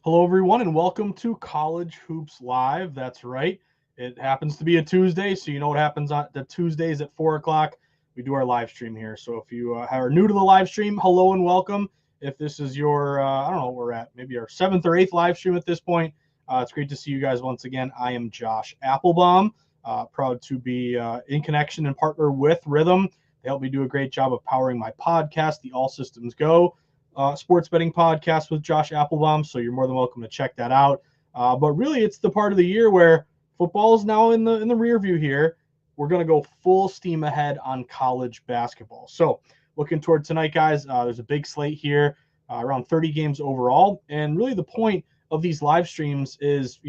Hello, everyone, and welcome to College Hoops Live. That's right. It happens to be a Tuesday, so you know what happens on the Tuesdays at 4 o'clock. We do our live stream here. So if you are new to the live stream, hello and welcome. If this is your, I don't know what we're at, maybe our seventh or eighth live stream at this point, it's great to see you guys once again. I am Josh Appelbaum, proud to be in connection and partner with Rhythm. They help me do a great job of powering my podcast, the All Systems Go sports betting podcast with Josh Appelbaum. So you're more than welcome to check that out. But really, it's the part of the year where football is now in the rear view here. We're going to go full steam ahead on college basketball. So looking toward tonight, guys, there's a big slate here, around 30 games overall. And really the point of these live streams is,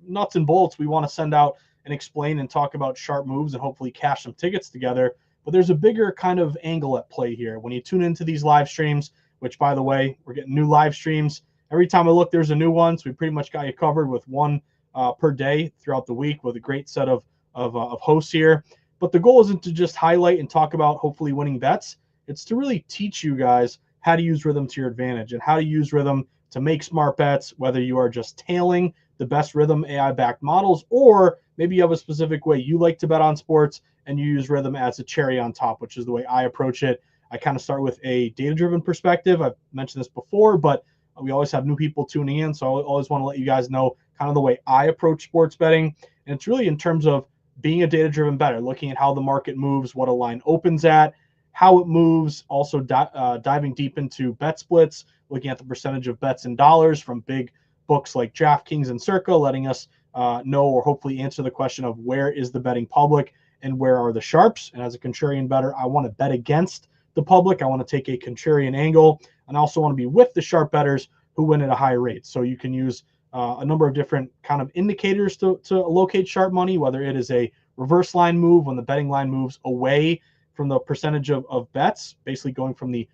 nuts and bolts. We want to send out and explain and talk about sharp moves and hopefully cash some tickets together. But there's a bigger kind of angle at play here. When you tune into these live streams, which, by the way, we're getting new live streams. Every time I look, there's a new one. So we pretty much got you covered with one per day throughout the week with a great set of hosts here. But the goal isn't to just highlight and talk about hopefully winning bets. It's to really teach you guys how to use Rhythm to your advantage and how to use Rhythm to make smart bets, whether you are just tailing the best Rhythm AI-backed models, or maybe you have a specific way you like to bet on sports and you use Rhythm as a cherry on top, which is the way I approach it. I kind of start with a data-driven perspective. I've mentioned this before, but we always have new people tuning in, so I always want to let you guys know kind of the way I approach sports betting. And it's really in terms of being a data-driven bettor, looking at how the market moves, what a line opens at, how it moves, also diving deep into bet splits, looking at the percentage of bets in dollars from big books like DraftKings and Circa, letting us know or hopefully answer the question of where is the betting public and where are the sharps. And as a contrarian bettor, I want to bet against the public. I want to take a contrarian angle, and I also want to be with the sharp bettors who win at a high rate. So you can use a number of different kind of indicators to locate sharp money, whether it is a reverse line move when the betting line moves away from the percentage of bets, basically going from the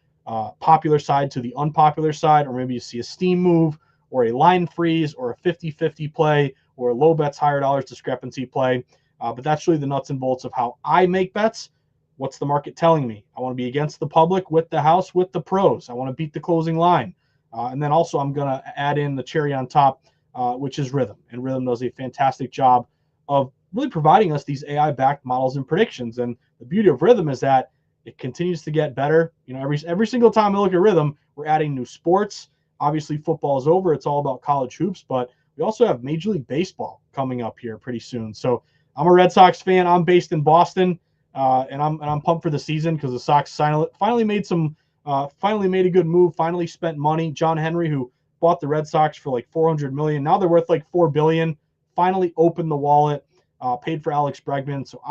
popular side to the unpopular side, or maybe you see a steam move or a line freeze or a 50-50 play or a low bets, higher dollars discrepancy play. But that's really the nuts and bolts of how I make bets. What's the market telling me? I want to be against the public, with the house, with the pros. I want to beat the closing line. And then also I'm going to add in the cherry on top, which is Rhythm. And Rhythm does a fantastic job of really providing us these AI-backed models and predictions. And the beauty of Rhythm is that it continues to get better. Every single time I look at Rhythm, we're adding new sports. Obviously, football is over. It's all about college hoops. But we also have Major League Baseball coming up here pretty soon. So I'm a Red Sox fan. I'm based in Boston. And I'm pumped for the season because the Sox finally made a good move. Finally spent money. John Henry, who bought the Red Sox for like $400 million, now they're worth like $4 billion. Finally opened the wallet, paid for Alex Bregman. So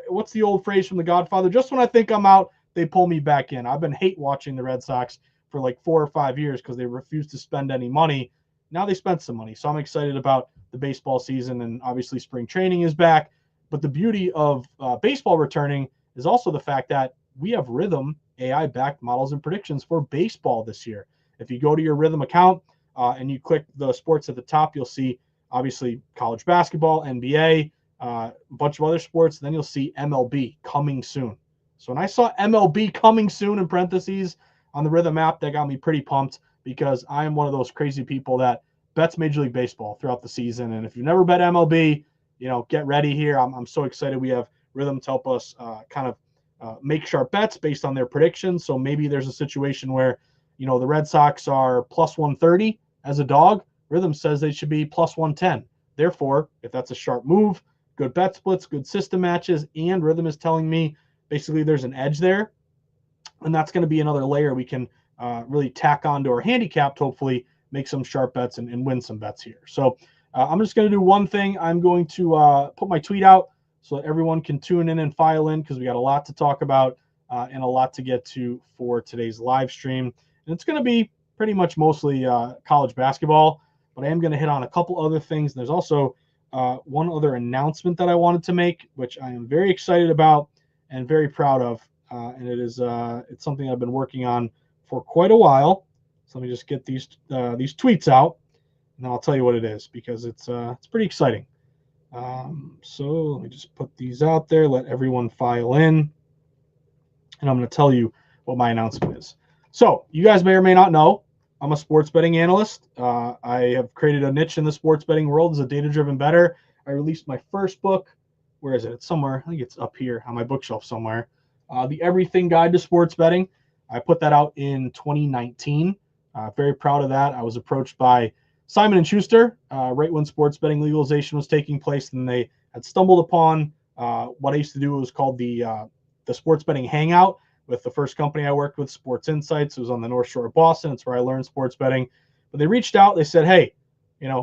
what's the old phrase from The Godfather? Just when I think I'm out, they pull me back in. I've been hate watching the Red Sox for like 4 or 5 years because they refused to spend any money. Now they spent some money, so I'm excited about the baseball season, and obviously spring training is back. But the beauty of baseball returning is also the fact that we have Rhythm AI-backed models and predictions for baseball this year. If you go to your Rhythm account and you click the sports at the top, you'll see obviously college basketball, NBA, a bunch of other sports. Then you'll see MLB coming soon. So when I saw MLB coming soon in parentheses on the Rhythm app, that got me pretty pumped because I am one of those crazy people that bets Major League Baseball throughout the season. And if you've never bet MLB, get ready here. I'm so excited. We have Rhythm to help us make sharp bets based on their predictions. So maybe there's a situation where, the Red Sox are plus 130 as a dog. Rhythm says they should be plus 110. Therefore, if that's a sharp move, good bet splits, good system matches, and Rhythm is telling me basically there's an edge there, and that's going to be another layer we can really tack onto our handicap to hopefully make some sharp bets and win some bets here. So I'm just going to do one thing. I'm going to put my tweet out so that everyone can tune in and file in because we got a lot to talk about and a lot to get to for today's live stream. And it's going to be pretty much mostly college basketball, but I am going to hit on a couple other things. There's also one other announcement that I wanted to make, which I am very excited about and very proud of. And it's something I've been working on for quite a while. So let me just get these tweets out, and I'll tell you what it is because it's pretty exciting. So let me just put these out there, let everyone file in, and I'm going to tell you what my announcement is. So you guys may or may not know, I'm a sports betting analyst. I have created a niche in the sports betting world as a data-driven bettor. I released my first book. Where is it? It's somewhere. I think it's up here on my bookshelf somewhere. The Everything Guide to Sports Betting. I put that out in 2019. Very proud of that. I was approached by Simon & Schuster right when sports betting legalization was taking place, and they had stumbled upon what I used to do. It was called the Sports Betting Hangout with the first company I worked with, Sports Insights. It was on the North Shore of Boston. It's where I learned sports betting. But they reached out. They said, hey,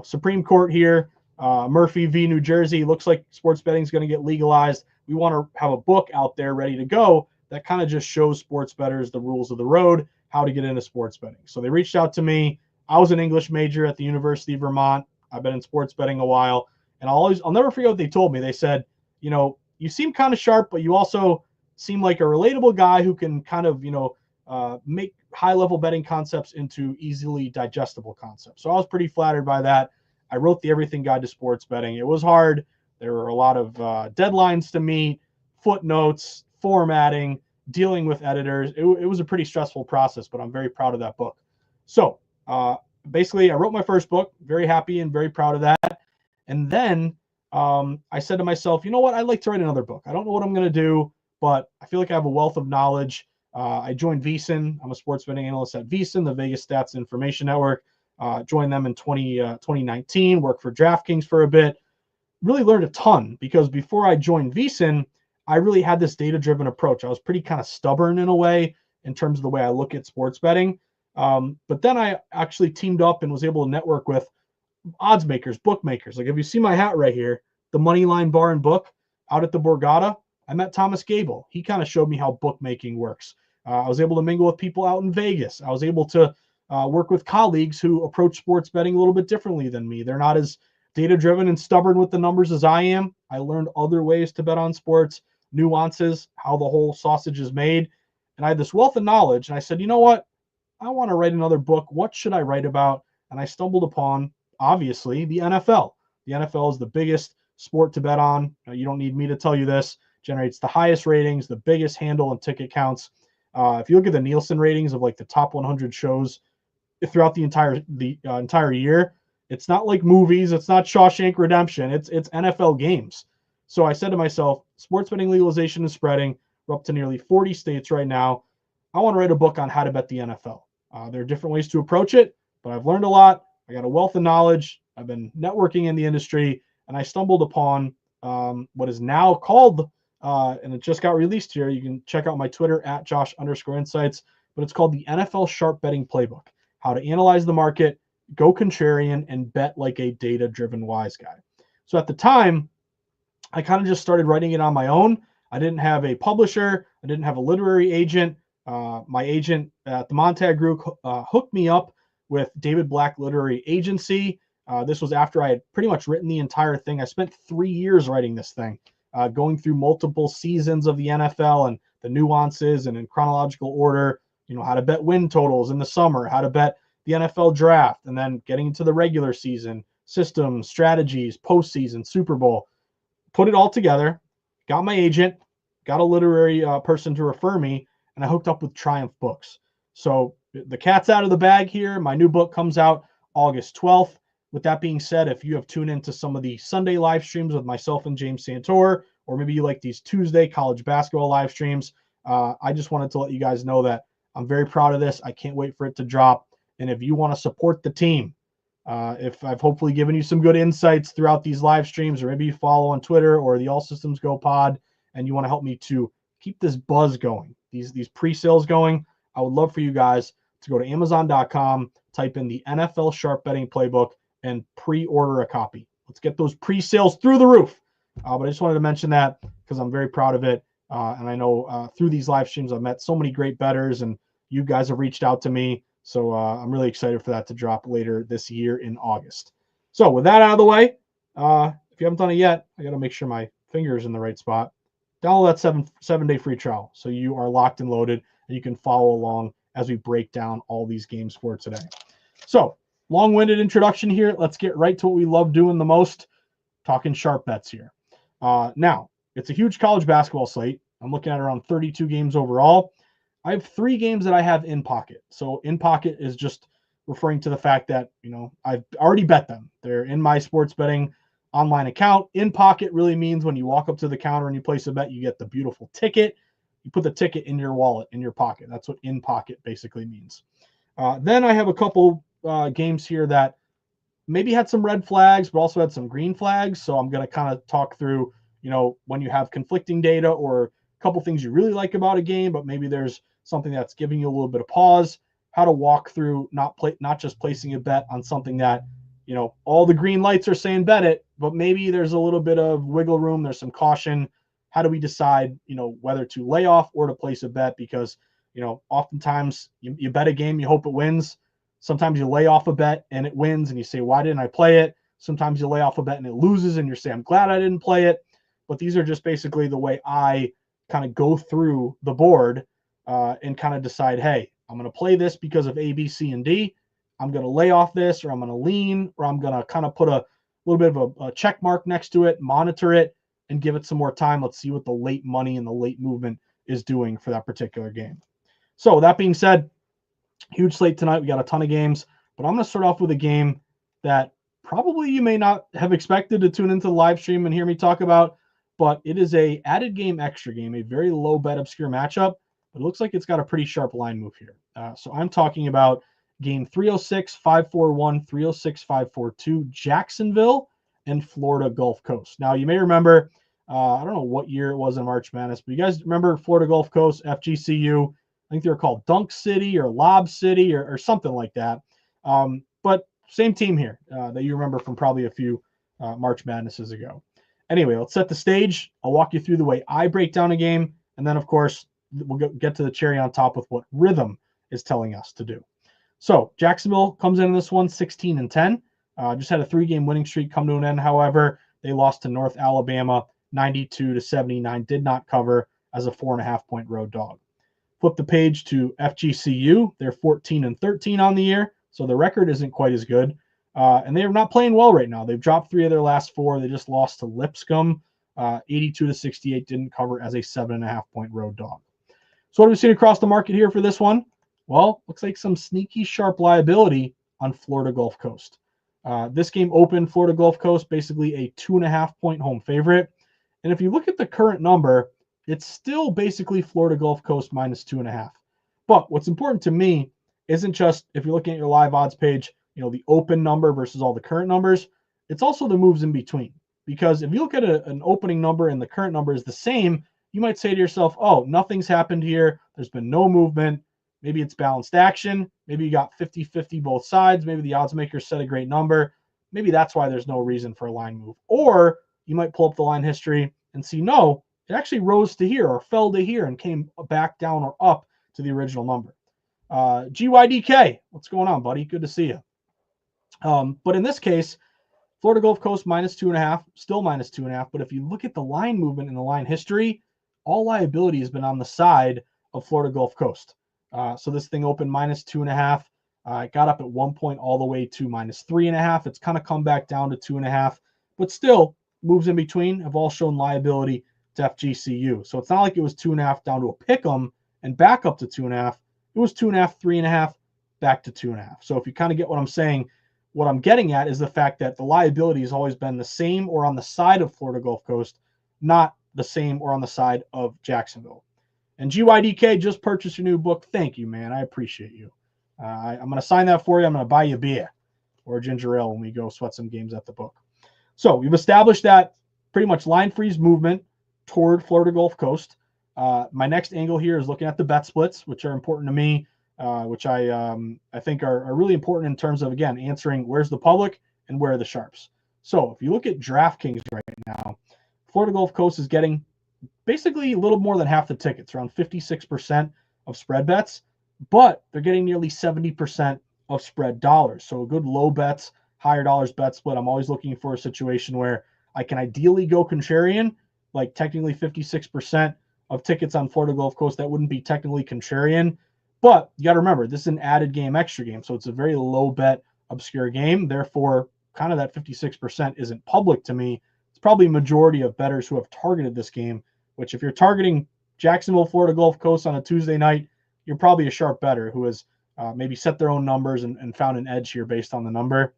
Supreme Court here, Murphy v. New Jersey, looks like sports betting is going to get legalized. We want to have a book out there ready to go that kind of just shows sports bettors the rules of the road, how to get into sports betting. So they reached out to me. I was an English major at the University of Vermont. I've been in sports betting a while. And I'll never forget what they told me. They said, you seem kind of sharp, but you also seem like a relatable guy who can kind of, make high-level betting concepts into easily digestible concepts. So I was pretty flattered by that. I wrote the Everything Guide to Sports Betting. It was hard. There were a lot of deadlines to meet, footnotes, formatting, dealing with editors. It was a pretty stressful process, but I'm very proud of that book. So basically, I wrote my first book, very happy and very proud of that. And then I said to myself, you know what? I'd like to write another book. I don't know what I'm going to do, but I feel like I have a wealth of knowledge. I joined VSiN. I'm a sports betting analyst at VSiN, the Vegas Stats Information Network. Joined them in 2019, worked for DraftKings for a bit. Really learned a ton because before I joined VSiN, I really had this data-driven approach. I was pretty kind of stubborn in a way in terms of the way I look at sports betting. But then I actually teamed up and was able to network with odds makers, bookmakers. Like if you see my hat right here, the Moneyline Bar and Book out at the Borgata, I met Thomas Gable. He kind of showed me how bookmaking works. I was able to mingle with people out in Vegas. I was able to work with colleagues who approach sports betting a little bit differently than me. They're not as data-driven and stubborn with the numbers as I am. I learned other ways to bet on sports, nuances, how the whole sausage is made. And I had this wealth of knowledge. And I said, you know what? I want to write another book. What should I write about? And I stumbled upon, obviously, the NFL. The NFL is the biggest sport to bet on. You don't need me to tell you this. Generates the highest ratings, the biggest handle and ticket counts. If you look at the Nielsen ratings of like the top 100 shows throughout the entire year, it's not like movies. It's not Shawshank Redemption. It's NFL games. So I said to myself, sports betting legalization is spreading. We're up to nearly 40 states right now. I want to write a book on how to bet the NFL. There are different ways to approach it, but I've learned a lot. I got a wealth of knowledge. I've been networking in the industry, and I stumbled upon what is now called, and it just got released here. You can check out my Twitter at Josh_insights, but it's called the NFL Sharp Betting Playbook: How to Analyze the Market, Go Contrarian, and Bet Like a Data-Driven Wise Guy. So at the time, I kind of just started writing it on my own. I didn't have a publisher. I didn't have a literary agent. My agent at the Montag Group hooked me up with David Black Literary Agency. This was after I had pretty much written the entire thing. I spent 3 years writing this thing, going through multiple seasons of the NFL and the nuances and in chronological order, how to bet win totals in the summer, how to bet the NFL draft, and then getting into the regular season, systems, strategies, postseason, Super Bowl. Put it all together, got my agent, got a literary person to refer me, and I hooked up with Triumph Books. So the cat's out of the bag here. My new book comes out August 12th. With that being said, if you have tuned into some of the Sunday live streams with myself and James Santor, or maybe you like these Tuesday college basketball live streams, I just wanted to let you guys know that I'm very proud of this. I can't wait for it to drop. And if you want to support the team, if I've hopefully given you some good insights throughout these live streams, or maybe you follow on Twitter or the All Systems Go pod, and you want to help me to keep this buzz going, these pre-sales going, I would love for you guys to go to Amazon.com, type in the NFL Sharp Betting Playbook, and pre-order a copy. Let's get those pre-sales through the roof. But I just wanted to mention that because I'm very proud of it. And I know through these live streams, I've met so many great bettors, and you guys have reached out to me. So I'm really excited for that to drop later this year in August. So with that out of the way, if you haven't done it yet, I got to make sure my finger is in the right spot. Download that seven-day free trial so you are locked and loaded, and you can follow along as we break down all these games for today. So long-winded introduction here. Let's get right to what we love doing the most, talking sharp bets here. Now, it's a huge college basketball slate. I'm looking at around 32 games overall. I have 3 games that I have in pocket. So in pocket is just referring to the fact that, I've already bet them. They're in my sports betting online account. In pocket really means when you walk up to the counter and you place a bet, you get the beautiful ticket. You put the ticket in your wallet, in your pocket. That's what in pocket basically means. Then I have a couple games here that maybe had some red flags, but also had some green flags. So I'm going to kind of talk through, when you have conflicting data or a couple things you really like about a game, but maybe there's something that's giving you a little bit of pause, how to walk through not just placing a bet on something that, all the green lights are saying bet it, but maybe there's a little bit of wiggle room. There's some caution. How do we decide, whether to lay off or to place a bet? Because, oftentimes you bet a game, you hope it wins. Sometimes you lay off a bet and it wins and you say, why didn't I play it? Sometimes you lay off a bet and it loses and you say, I'm glad I didn't play it. But these are just basically the way I kind of go through the board and kind of decide, hey, I'm going to play this because of A, B, C, and D. I'm going to lay off this, or I'm going to lean, or I'm going to kind of put a little bit of a check mark next to it, monitor it, and give it some more time. Let's see what the late money and the late movement is doing for that particular game. So that being said, huge slate tonight. We got a ton of games, but I'm going to start off with a game that probably you may not have expected to tune into the live stream and hear me talk about, but it is a added game, extra game, a very low bet obscure matchup. But it looks like it's got a pretty sharp line move here. So I'm talking about game 306-541, 306-542, Jacksonville and Florida Gulf Coast. Now, you may remember, I don't know what year it was in March Madness, but you guys remember Florida Gulf Coast, FGCU? I think they were called Dunk City or Lob City or something like that. But same team here that you remember from probably a few March Madnesses ago. Anyway, let's set the stage. I'll walk you through the way I break down a game. And then, of course, we'll get to the cherry on top with what Rhythm is telling us to do. So Jacksonville comes in this one 16-10. Just had a 3-game winning streak come to an end. However, they lost to North Alabama 92-79. Did not cover as a 4.5-point road dog. Flip the page to FGCU. They're 14-13 on the year, so the record isn't quite as good. And they're not playing well right now. They've dropped 3 of their last 4. They just lost to Lipscomb, 82-68. Didn't cover as a 7.5-point road dog. So what have we seen across the market here for this one? Well, looks like some sneaky sharp liability on Florida Gulf Coast. This game opened Florida Gulf Coast basically a 2.5-point home favorite. And if you look at the current number, it's still basically Florida Gulf Coast minus 2.5. But what's important to me isn't just, if you're looking at your live odds page, the open number versus all the current numbers. It's also the moves in between. Because if you look at an opening number and the current number is the same, you might say to yourself, oh, nothing's happened here. There's been no movement. Maybe it's balanced action. Maybe you got 50-50 both sides. Maybe the odds maker set a great number. Maybe that's why there's no reason for a line move. Or you might pull up the line history and see, no, it actually rose to here or fell to here and came back down or up to the original number. GYDK, what's going on, buddy? Good to see you. But in this case, Florida Gulf Coast minus 2.5, still minus 2.5. But if you look at the line movement and the line history, all liability has been on the side of Florida Gulf Coast. So this thing opened minus 2.5. It got up at one point all the way to minus 3.5. It's kind of come back down to 2.5, but still moves in between have all shown liability to FGCU. So it's not like it was 2.5 down to a pick'em and back up to 2.5. It was 2.5, 3.5, back to 2.5. So if you kind of get what I'm saying, what I'm getting at is the fact that the liability has always been the same or on the side of Florida Gulf Coast, not the same or on the side of Jacksonville. And GYDK, just purchased your new book. Thank you, man. I appreciate you. I'm going to sign that for you. I'm going to buy you a beer or a ginger ale when we go sweat some games at the book. So we've established that pretty much line freeze movement toward Florida Gulf Coast. My next angle here is looking at the bet splits, which are important to me, which I think are really important in terms of, again, answering where's the public and where are the sharps. So if you look at DraftKings right now, Florida Gulf Coast is getting basically a little more than half the tickets, around 56% of spread bets, but they're getting nearly 70% of spread dollars. So a good low bets, higher dollars bet split. I'm always looking for a situation where I can ideally go contrarian, like technically 56% of tickets on Florida Gulf Coast. That wouldn't be technically contrarian, but you got to remember, this is an added game, extra game. So it's a very low bet, obscure game. Therefore, kind of that 56% isn't public to me. It's probably a majority of bettors who have targeted this game, which if you're targeting Jacksonville, Florida Gulf Coast on a Tuesday night, you're probably a sharp bettor who has maybe set their own numbers and found an edge here based on the number.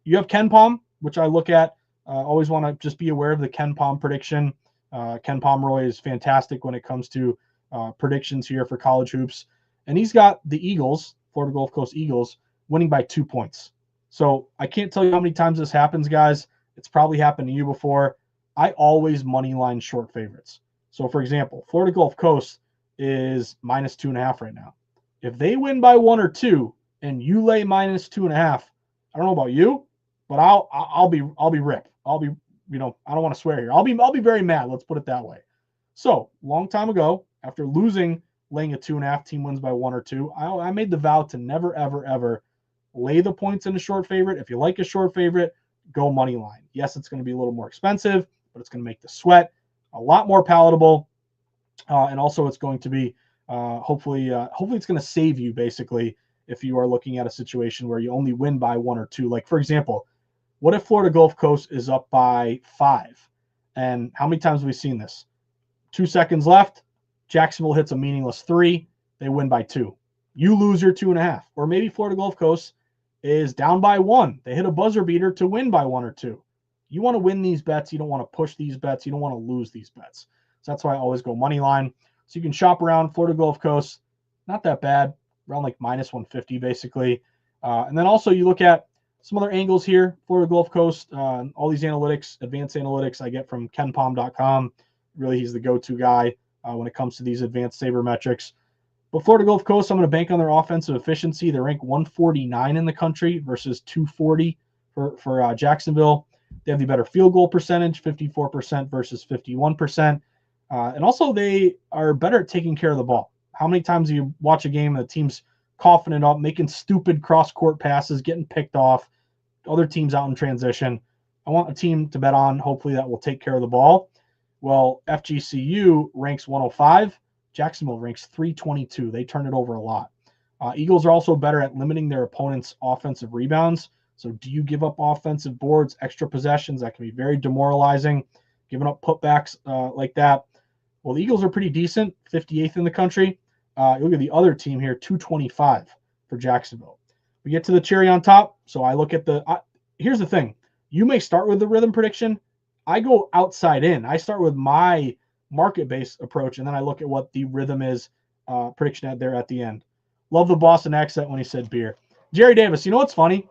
You have KenPom, which I look at. Always want to just be aware of the KenPom prediction. Ken Pomeroy is fantastic when it comes to predictions here for college hoops. And he's got the Eagles, Florida Gulf Coast Eagles, winning by 2 points. So I can't tell you how many times this happens, guys. It's probably happened to you before. I always money line short favorites. So, for example, Florida Gulf Coast is minus 2.5 right now. If they win by 1 or 2 and you lay minus 2.5, I don't know about you, but I'll be ripped. I'll be, I don't want to swear here. I'll be very mad. Let's put it that way. So, long time ago, after losing, laying a 2.5, team wins by 1 or 2, I made the vow to never, ever, ever lay the points in a short favorite. If you like a short favorite, go money line. Yes, it's going to be a little more expensive, but it's going to make the sweat a lot more palatable. And also it's going to be, hopefully it's going to save you basically if you are looking at a situation where you only win by 1 or 2. Like, for example, what if Florida Gulf Coast is up by 5? And how many times have we seen this? 2 seconds left, Jacksonville hits a meaningless 3, they win by 2. You lose your 2.5. Or maybe Florida Gulf Coast is down by 1. They hit a buzzer beater to win by 1 or 2. You want to win these bets. You don't want to push these bets. You don't want to lose these bets. So that's why I always go money line. So you can shop around Florida Gulf Coast. Not that bad. Around like minus 150 basically. And then also you look at some other angles here. Florida Gulf Coast, all these analytics, advanced analytics I get from kenpom.com. Really, he's the go-to guy when it comes to these advanced sabermetrics. But Florida Gulf Coast, I'm going to bank on their offensive efficiency. They rank 149 in the country versus 240 for Jacksonville. They have the better field goal percentage, 54% versus 51%. And also they are better at taking care of the ball. How many times do you watch a game and the team's coughing it up, making stupid cross-court passes, getting picked off, other teams out in transition? I want a team to bet on, hopefully, that will take care of the ball. Well, FGCU ranks 105. Jacksonville ranks 322. They turn it over a lot. Eagles are also better at limiting their opponent's offensive rebounds. So do you give up offensive boards, extra possessions? That can be very demoralizing, giving up putbacks like that. Well, the Eagles are pretty decent, 58th in the country. Look at the other team here, 225 for Jacksonville. We get to the cherry on top. So I look at here's the thing. You may start with the rhythm prediction. I go outside in. I start with my market-based approach, and then I look at what the rhythm is prediction there at the end. Love the Boston accent when he said beer. Jerry Davis, you know what's funny?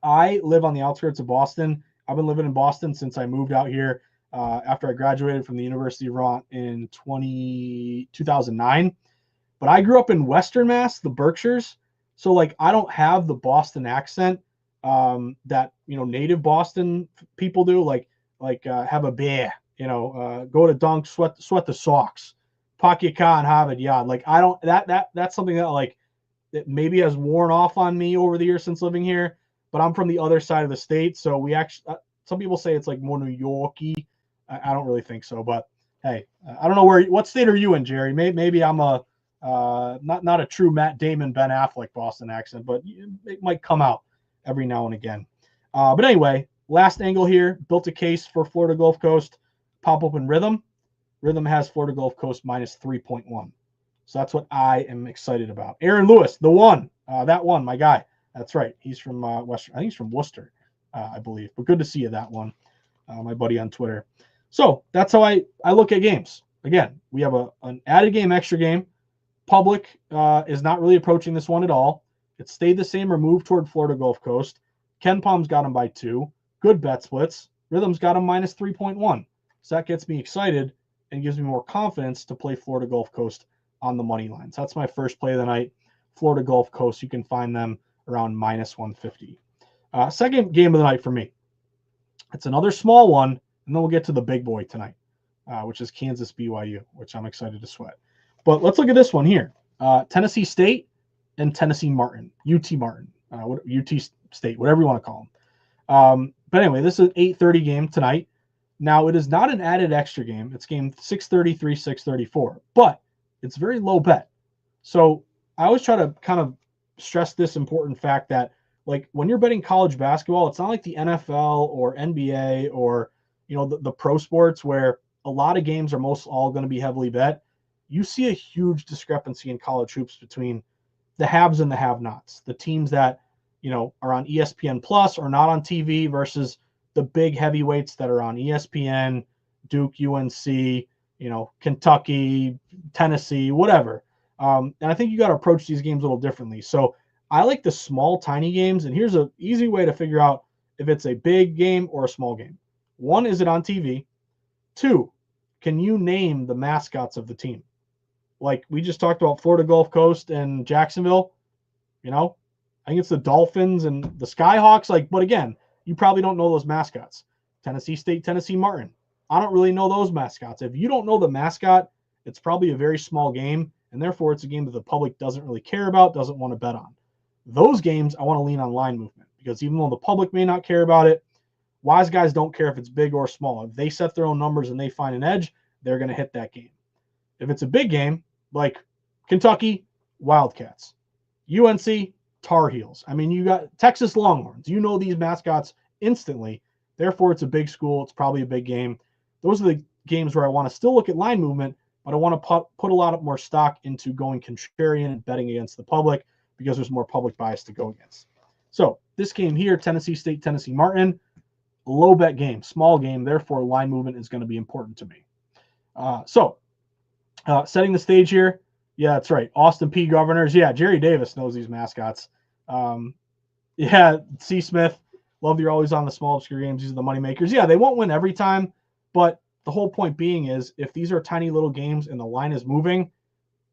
I live on the outskirts of Boston. I've been living in Boston since I moved out here after I graduated from the University of Vermont in 2009. But I grew up in Western Mass, the Berkshires. So, like, I don't have the Boston accent that, native Boston people do. Like have a beer, go to dunk, sweat the socks, pocket car and Harvard yard. Like, I don't, that's something that maybe has worn off on me over the years since living here. But I'm from the other side of the state, so we actually. Some people say it's like more New Yorky. I don't really think so, but hey, I don't know what state are you in, Jerry? Maybe I'm a not a true Matt Damon, Ben Affleck Boston accent, but it might come out every now and again. But anyway, last angle here. Built a case for Florida Gulf Coast. Pop open Rhythm. Rhythm has Florida Gulf Coast minus 3.1. So that's what I am excited about. Aaron Lewis, the one, that one, my guy. That's right. He's from Western. I think he's from Worcester, I believe. But good to see you, that one, my buddy on Twitter. So that's how I look at games. Again, we have an added game, extra game. Public is not really approaching this one at all. It stayed the same or moved toward Florida Gulf Coast. KenPom's got him by 2. Good bet splits. Rhythm's got him minus 3.1. So that gets me excited and gives me more confidence to play Florida Gulf Coast on the money line. So that's my first play of the night. Florida Gulf Coast. You can find them around minus 150. Second game of the night for me. It's another small one, and then we'll get to the big boy tonight, which is Kansas BYU, which I'm excited to sweat. But let's look at this one here. Tennessee State and Tennessee Martin, UT Martin, UT State, whatever you want to call them. But anyway, this is an 8:30 game tonight. Now, it is not an added extra game. It's game 633, 634, but it's very low bet. So I always try to kind of stress this important fact that, like, when you're betting college basketball, it's not like the NFL or NBA or, the pro sports where a lot of games are most all going to be heavily bet. You see a huge discrepancy in college hoops between the haves and the have-nots, the teams that, are on ESPN Plus or not on TV versus the big heavyweights that are on ESPN, Duke, UNC, Kentucky, Tennessee, whatever. And I think you got to approach these games a little differently. So I like the small, tiny games. And here's an easy way to figure out if it's a big game or a small game. One, is it on TV? Two, can you name the mascots of the team? Like we just talked about Florida Gulf Coast and Jacksonville, I think it's the Dolphins and the Skyhawks. But again, you probably don't know those mascots. Tennessee State, Tennessee Martin. I don't really know those mascots. If you don't know the mascot, it's probably a very small game, and therefore it's a game that the public doesn't really care about, doesn't want to bet on. Those games, I want to lean on line movement, because even though the public may not care about it, wise guys don't care if it's big or small. If they set their own numbers and they find an edge, they're going to hit that game. If it's a big game, like Kentucky, Wildcats, UNC, Tar Heels. I mean, you got Texas Longhorns. You know these mascots instantly. Therefore, it's a big school. It's probably a big game. Those are the games where I want to still look at line movement, but I want to put a lot more stock into going contrarian and betting against the public, because there's more public bias to go against. So this game here, Tennessee State, Tennessee Martin, low bet game, small game. Therefore, line movement is going to be important to me. Setting the stage here. Yeah, that's right. Austin P. Governors. Yeah, Jerry Davis knows these mascots. C. Smith. Love you're always on the small obscure games. These are the money makers. Yeah, they won't win every time, but the whole point being is if these are tiny little games and the line is moving,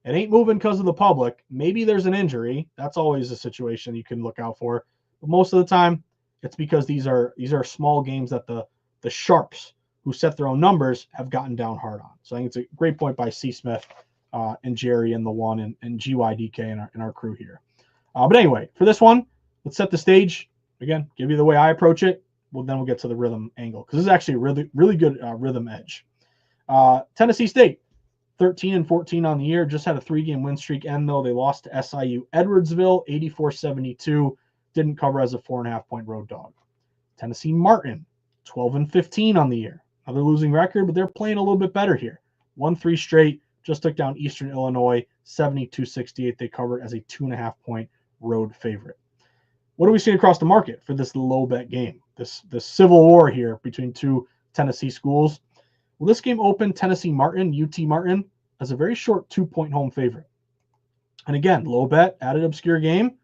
it ain't moving because of the public. Maybe there's an injury. That's always a situation you can look out for. But most of the time, it's because these are small games that the sharps who set their own numbers have gotten down hard on. So I think it's a great point by C. Smith and Jerry and the one and GYDK in our crew here. But anyway, for this one, let's set the stage. Again, give you the way I approach it. Then we'll get to the rhythm angle, because this is actually a really, really good rhythm edge. Tennessee State, 13-14 on the year. Just had a 3-game win streak end, though. They lost to SIU Edwardsville, 84-72. Didn't cover as a 4.5-point road dog. Tennessee Martin, 12-15 on the year. Another losing record, but they're playing a little bit better here. Won 3 straight. Just took down Eastern Illinois, 72-68. They covered as a 2.5-point road favorite. What are we seeing across the market for this low bet game? This civil war here between two Tennessee schools. Well, this game opened Tennessee Martin, UT Martin, as a very short 2-point home favorite. And again, low bet, added obscure game.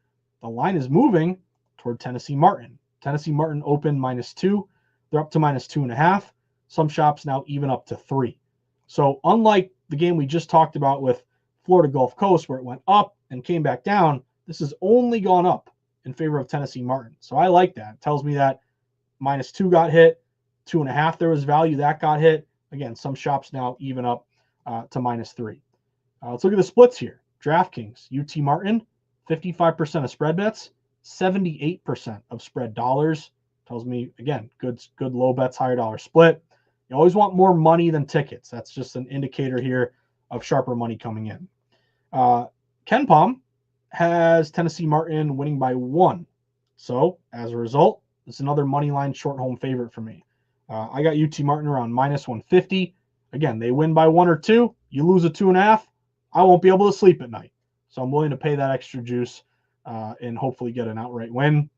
The line is moving toward Tennessee Martin. Tennessee Martin opened -2. They're up to -2.5. Some shops now even up to 3. So unlike the game we just talked about with Florida Gulf Coast, where it went up and came back down, this has only gone up in favor of Tennessee Martin. So I like that. It tells me that -2 got hit, 2.5 there was value that got hit. Again, some shops now even up to -3. Let's look at the splits here. DraftKings, UT Martin, 55% of spread bets, 78% of spread dollars. Tells me, again, good low bets, higher dollar split. You always want more money than tickets. That's just an indicator here of sharper money coming in. KenPom has Tennessee Martin winning by 1. So as a result, it's another money line short home favorite for me. I got UT Martin around -150. Again, they win by 1 or 2. You lose a 2.5. I won't be able to sleep at night. So I'm willing to pay that extra juice and hopefully get an outright win.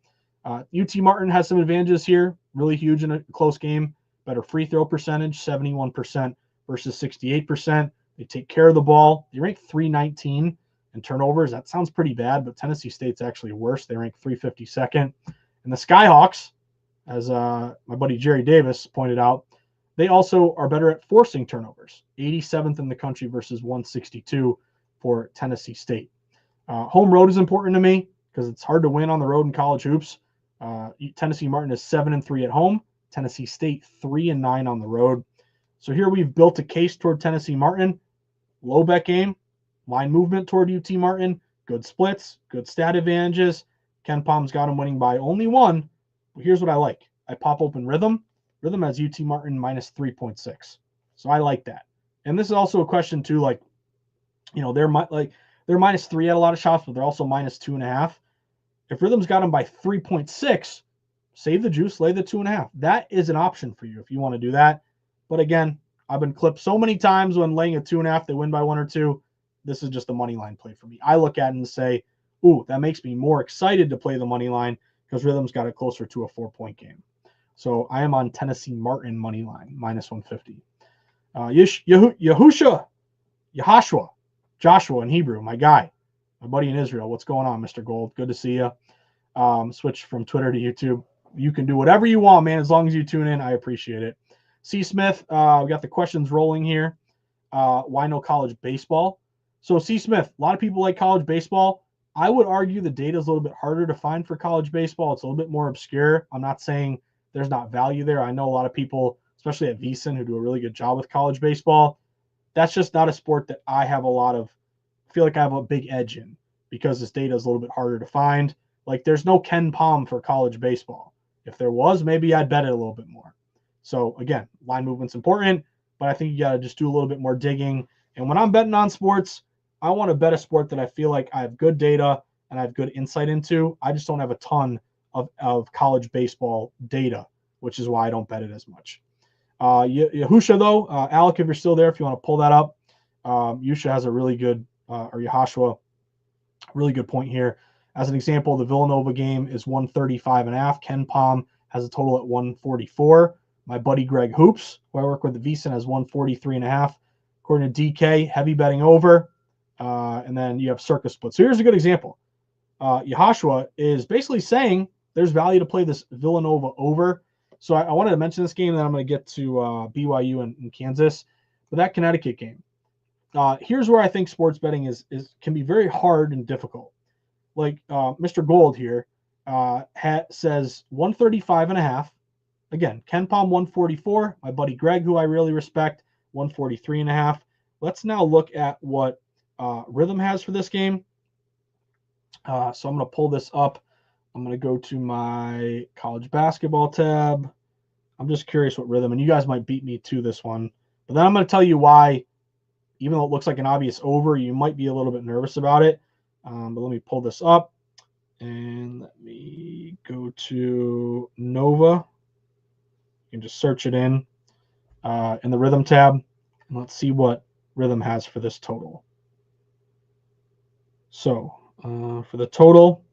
UT Martin has some advantages here. Really huge in a close game. Better free throw percentage, 71% versus 68%. They take care of the ball. They rank 319 in turnovers. That sounds pretty bad, but Tennessee State's actually worse. They rank 352nd. And the Skyhawks, as my buddy Jerry Davis pointed out, they also are better at forcing turnovers. 87th in the country versus 162 for Tennessee State. Home road is important to me because it's hard to win on the road in college hoops. Tennessee Martin is 7-3 at home. Tennessee State 3-9 on the road. So here we've built a case toward Tennessee Martin. Low bet game, line movement toward UT Martin, good splits, good stat advantages. KenPom's got him winning by only 1. But here's what I like. I pop open Rhythm. Rhythm has UT Martin -3.6. So I like that. And this is also a question too, like, they're -3 at a lot of shops, but they're also -2.5. If Rhythm's got them by 3.6, save the juice, lay the 2.5. That is an option for you if you want to do that. But again, I've been clipped so many times when laying a 2.5, they win by 1 or 2. This is just a money line play for me. I look at it and say, Ooh, that makes me more excited to play the money line because Rhythm's got it closer to a 4-point game. So I am on Tennessee Martin money line, minus 150. Yahashua, Joshua in Hebrew, my guy, my buddy in Israel. What's going on, Mr. Gold? Good to see you. Switch from Twitter to YouTube. You can do whatever you want, man, as long as you tune in. I appreciate it. C. Smith, we got the questions rolling here. Why no college baseball? So C. Smith, a lot of people like college baseball. I would argue the data is a little bit harder to find for college baseball. It's a little bit more obscure. I'm not saying there's not value there. I know a lot of people, especially at VSiN, who do a really good job with college baseball. That's just not a sport that I have feel like I have a big edge in because this data is a little bit harder to find. Like there's no Ken Palm for college baseball. If there was, maybe I'd bet it a little bit more. So again, line movement's important, but I think you got to just do a little bit more digging. And when I'm betting on sports, I want to bet a sport that I feel like I have good data and I have good insight into. I just don't have a ton of college baseball data, which is why I don't bet it as much. Yahusha, though, Alec, if you're still there, if you want to pull that up, Yusha has a really good, or Yahashua, really good point here. As an example, the Villanova game is 135.5. Ken Palm has a total at 144. My buddy Greg Hoops, who I work with at VSiN, has 143.5. According to DK, heavy betting over. And then you have circus split. So here's a good example. Yahashua is basically saying there's value to play this Villanova over. So I wanted to mention this game, and then I'm going to get to BYU and Kansas. But that Connecticut game, here's where I think sports betting can be very hard and difficult. Like Mr. Gold here says 135.5. Again, Ken Palm 144. My buddy Greg, who I really respect, 143.5. Let's now look at what Rhythm has for this game. So I'm going to pull this up. I'm going to go to my college basketball tab. I'm just curious what Rhythm, and you guys might beat me to this one. But then I'm going to tell you why, even though it looks like an obvious over, you might be a little bit nervous about it. But let me pull this up, and let me go to Nova. You can just search it in the Rhythm tab, and let's see what Rhythm has for this total. So for the total,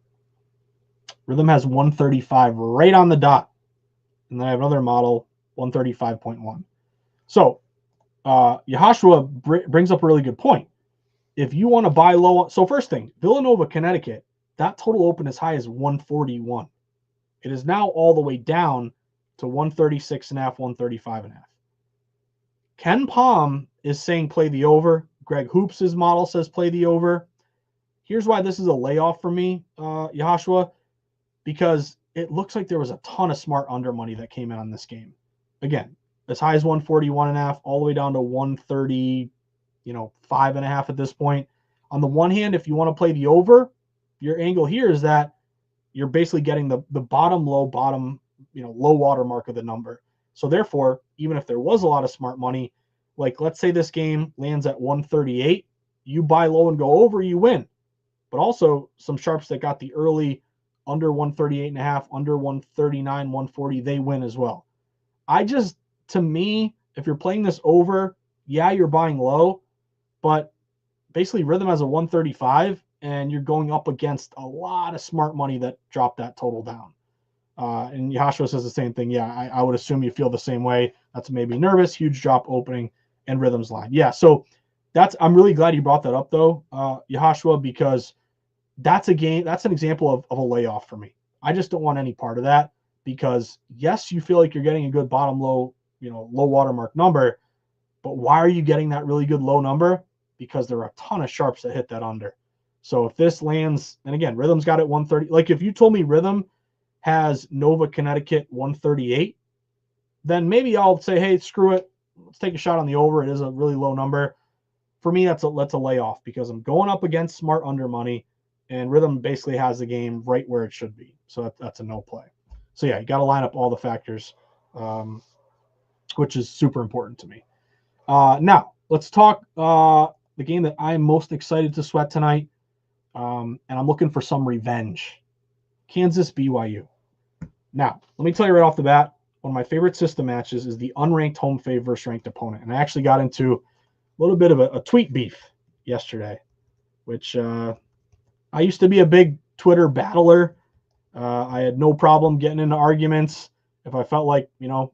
Rhythm has 135 right on the dot. And then I have another model, 135.1. So Yahashua brings up a really good point. If you want to buy low, so first thing, Villanova, Connecticut, that total opened as high as 141. It is now all the way down to 136.5, 135.5. Ken Palm is saying play the over. Greg Hoops' model says play the over. Here's why this is a layoff for me, Yahashua, because it looks like there was a ton of smart under money that came in on this game. Again, as high as 141.5, all the way down to 130, 5.5 at this point. On the one hand, if you want to play the over, your angle here is that you're basically getting the bottom, low water mark of the number. So therefore, even if there was a lot of smart money, like let's say this game lands at 138, you buy low and go over, you win. But also some sharps that got the early under 138.5, under 139, 140, they win as well. To me, if you're playing this over, yeah, you're buying low, but basically Rhythm has a 135, and you're going up against a lot of smart money that dropped that total down. And Yahashua says the same thing. Yeah, I would assume you feel the same way. That's maybe nervous, huge drop opening, and Rhythm's line. Yeah, so I'm really glad you brought that up, though, Yahashua, because that's an example of a layoff for me. I just don't want any part of that because, yes, you feel like you're getting a good bottom low, low watermark number, but why are you getting that really good low number? Because there are a ton of sharps that hit that under. So if this lands, and again, Rhythm's got it 130. Like if you told me Rhythm has Nova, Connecticut 138, then maybe I'll say, hey, screw it. Let's take a shot on the over. It is a really low number. For me, that's a layoff because I'm going up against smart under money, and Rhythm basically has the game right where it should be. So that's a no play. So yeah, you got to line up all the factors, which is super important to me. Now let's talk the game that I'm most excited to sweat tonight, and I'm looking for some revenge. Kansas BYU. Now, let me tell you right off the bat, one of my favorite system matches is the unranked home fave versus ranked opponent. And I actually got into a little bit of a tweet beef yesterday, which I'm I used to be a big Twitter battler. I had no problem getting into arguments if I felt like,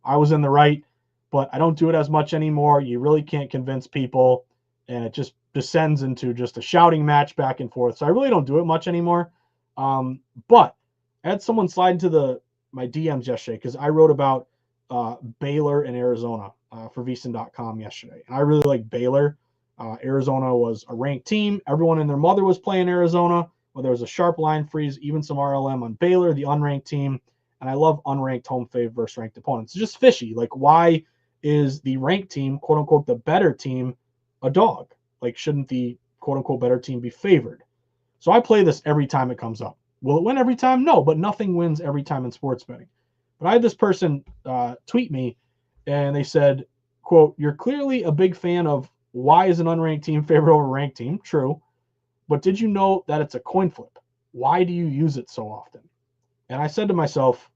I was in the right, but I don't do it as much anymore. You really can't convince people, and it just descends into just a shouting match back and forth. So I really don't do it much anymore. But I had someone slide into my DMs yesterday because I wrote about Baylor and Arizona for VSiN.com yesterday. And I really like Baylor. Arizona was a ranked team. Everyone and their mother was playing Arizona. Well, there was a sharp line freeze, even some RLM on Baylor, the unranked team. And I love unranked home fave versus ranked opponents. It's just fishy. Like, why is the ranked team, quote unquote, the better team, a dog? Like, shouldn't the quote unquote better team be favored? So I play this every time it comes up. Will it win every time? No, but nothing wins every time in sports betting. But I had this person tweet me, and they said, quote, "You're clearly a big fan of why is an unranked team favored over a ranked team?" True. But did you know that it's a coin flip? Why do you use it so often? And I said to myself,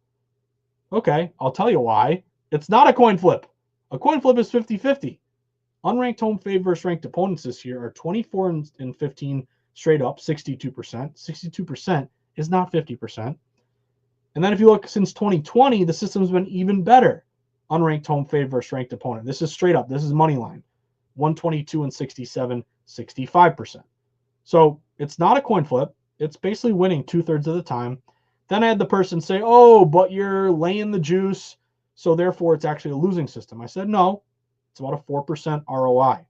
okay, I'll tell you why. It's not a coin flip. A coin flip is 50-50. Unranked home fave versus ranked opponents this year are 24 and 15 straight up, 62%. 62% is not 50%. And then if you look since 2020, the system's been even better. Unranked home fave versus ranked opponent. This is straight up. This is money line. 122 and 67, 65%. So it's not a coin flip. It's basically winning 2/3 of the time. Then I had the person say, oh, but you're laying the juice, so therefore it's actually a losing system. I said, no, it's about a 4% ROI.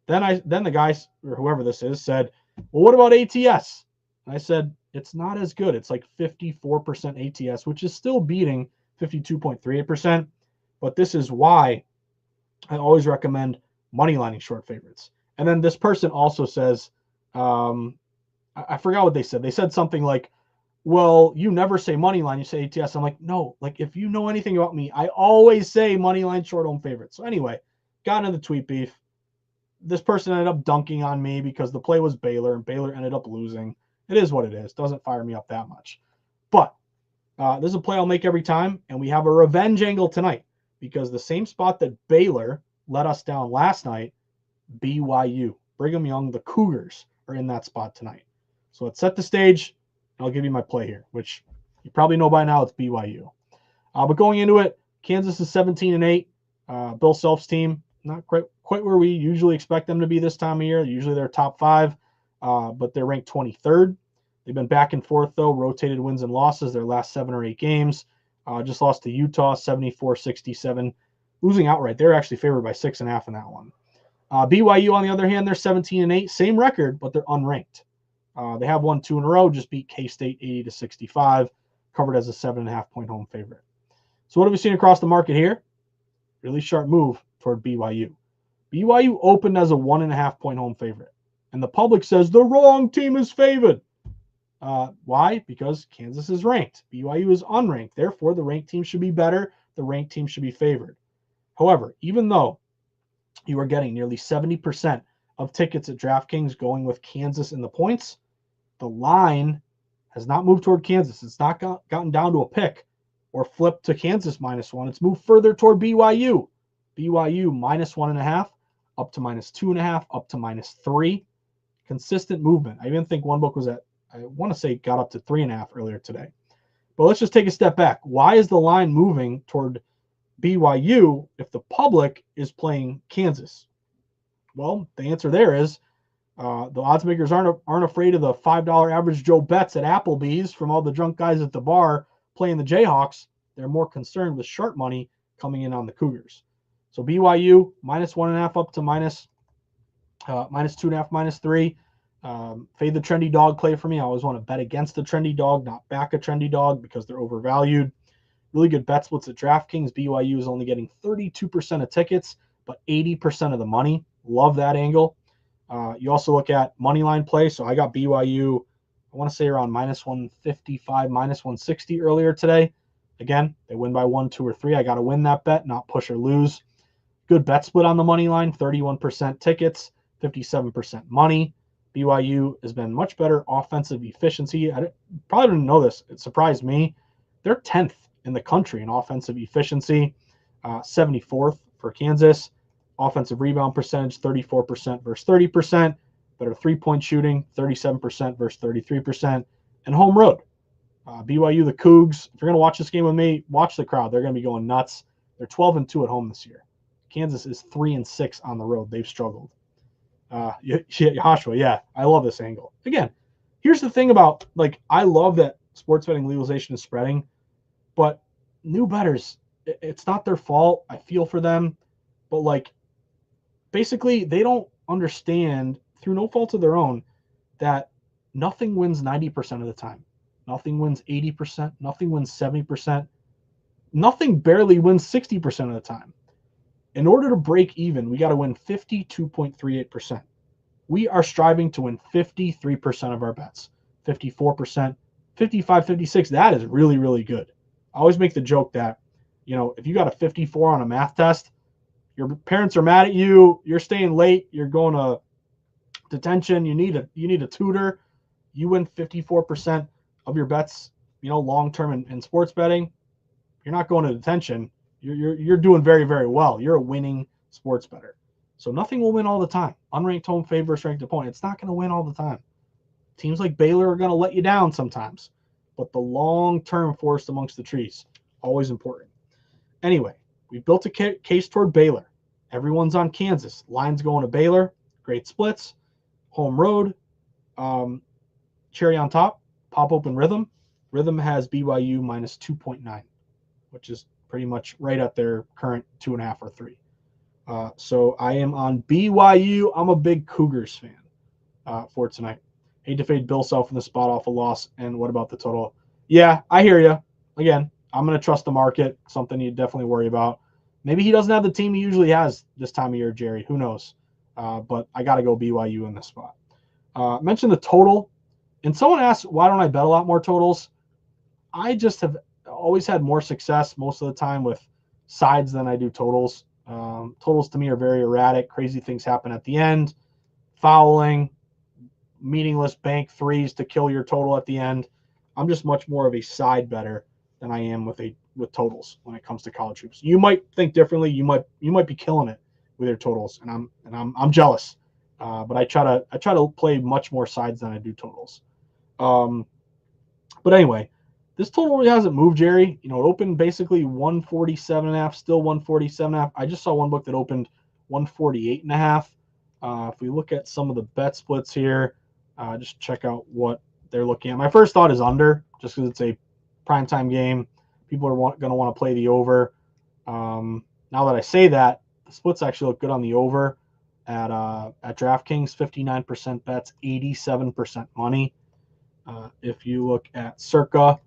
Then the guy, or whoever this is, said, well, what about ATS? And I said, it's not as good. It's like 54% ATS, which is still beating 52.38%. But this is why I always recommend money lining short favorites. And then this person also says, I forgot what they said. They said something like, well, you never say money line, you say ATS. I'm like, no, like if you know anything about me, I always say money line short home favorites. So anyway, got into the tweet beef. This person ended up dunking on me because the play was Baylor and Baylor ended up losing. It is what it is. Doesn't fire me up that much. But this is a play I'll make every time. And we have a revenge angle tonight because the same spot that Baylor let us down last night, BYU, Brigham Young, the Cougars are in that spot tonight. So let's set the stage. I'll give you my play here, which you probably know by now. It's BYU. But going into it, Kansas is 17-8. Bill Self's team, not quite where we usually expect them to be this time of year. Usually they're top 5, but they're ranked 23rd. They've been back and forth, though, rotated wins and losses their last 7 or 8 games. Just lost to Utah, 74-67, losing outright. They're actually favored by 6.5 in that one. BYU, on the other hand, they're 17-8, same record, but they're unranked. They have won 2 in a row, just beat K-State 80-65, covered as a 7.5-point home favorite. So what have we seen across the market here? Really sharp move toward BYU. BYU opened as a 1.5-point home favorite, and the public says the wrong team is favored. Why? Because Kansas is ranked. BYU is unranked. Therefore, the ranked team should be better. The ranked team should be favored. However, even though you are getting nearly 70% of tickets at DraftKings going with Kansas in the points, the line has not moved toward Kansas. It's not gotten down to a pick or flipped to Kansas -1. It's moved further toward BYU. BYU -1.5, up to -2.5, up to -3. Consistent movement. I even think one book was at, I want to say, got up to 3.5 earlier today. But let's just take a step back. Why is the line moving toward BYU if the public is playing Kansas? Well, the answer there is the odds makers aren't afraid of the $5 average Joe bets at Appelbee's from all the drunk guys at the bar playing the Jayhawks. They're more concerned with sharp money coming in on the Cougars. So BYU -1.5 up to -2.5, -3. Fade the trendy dog play for me. I always want to bet against the trendy dog, not back a trendy dog because they're overvalued. Really good bet splits at DraftKings. BYU is only getting 32% of tickets, but 80% of the money. Love that angle. You also look at money line play. So I got BYU, I want to say around -155, -160 earlier today. Again, they win by 1, 2, or 3. I got to win that bet, not push or lose. Good bet split on the money line, 31% tickets, 57% money. BYU has been much better offensive efficiency. I probably didn't know this. It surprised me. They're 10th in the country in offensive efficiency, 74th for Kansas. Offensive rebound percentage, 34% versus 30%. better 3-point shooting, 37% versus 33%, and home road. BYU, the Cougs. If you're going to watch this game with me, watch the crowd. They're going to be going nuts. They're 12-2 at home this year. Kansas is 3-6 on the road. They've struggled. Joshua, yeah, I love this angle. Again, here's the thing about, like, I love that sports betting legalization is spreading, but new bettors, it's not their fault. I feel for them, but, like, basically they don't understand, through no fault of their own, that nothing wins 90% of the time. Nothing wins 80%. Nothing wins 70%. Nothing barely wins 60% of the time. In order to break even, we got to win 52.38%. We are striving to win 53% of our bets. 54%, 55, 56. That is really, really good. I always make the joke that, you know, if you got a 54 on a math test, your parents are mad at you, you're staying late, you're going to detention, you need a tutor, you win 54% of your bets, you know, long-term in sports betting, you're not going to detention. You're doing very, very well. You're a winning sports bettor. So nothing will win all the time. Unranked home favorite versus ranked opponent. It's not going to win all the time. Teams like Baylor are going to let you down sometimes. But the long-term forest amongst the trees, always important. Anyway, we built a case toward Baylor. Everyone's on Kansas. Line's going to Baylor. Great splits. Home road. Cherry on top. Pop open Rhythm. Rhythm has BYU minus 2.9, which is pretty much right at their current 2.5 or 3. So I am on BYU. I'm a big Cougars fan for tonight. Hate to fade Bill Self in the spot off a loss. And what about the total? Yeah, I hear you. Again, I'm going to trust the market. Something you definitely worry about. Maybe he doesn't have the team he usually has this time of year, Jerry. Who knows? But I got to go BYU in this spot. Mention the total. And someone asked, why don't I bet a lot more totals? I just have always had more success most of the time with sides than I do totals. Totals to me are very erratic. Crazy things happen at the end. Fouling, meaningless bank threes to kill your total at the end. I'm just much more of a side bettor than I am with totals when it comes to college hoops. You might think differently. You might be killing it with your totals, and I'm jealous. But I try to play much more sides than I do totals. But anyway, this total really hasn't moved, Jerry. You know, it opened basically 147.5, still 147.5. I just saw one book that opened 148.5. If we look at some of the bet splits here, just check out what they're looking at. My first thought is under, just because it's a primetime game. People are going to want to play the over. Now that I say that, the splits actually look good on the over at DraftKings. 59% bets, 87% money. If you look at Circa,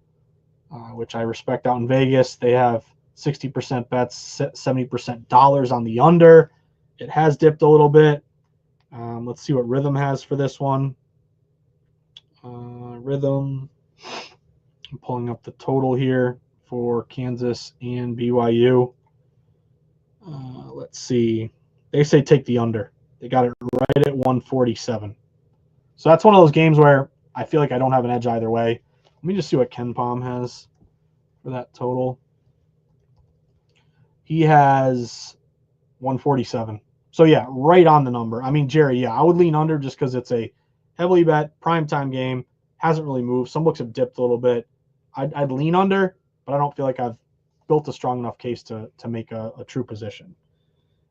which I respect out in Vegas, they have 60% bets, 70% dollars on the under. It has dipped a little bit. Let's see what Rhythm has for this one. Rhythm, I'm pulling up the total here for Kansas and BYU. Let's see. They say take the under. They got it right at 147. So that's one of those games where I feel like I don't have an edge either way. Let me just see what KenPom has for that total. He has 147. So, yeah, right on the number. I mean, Jerry, yeah, I would lean under just because it's a heavily bet primetime game. Hasn't really moved. Some books have dipped a little bit. I'd lean under, but I don't feel like I've built a strong enough case to make a true position.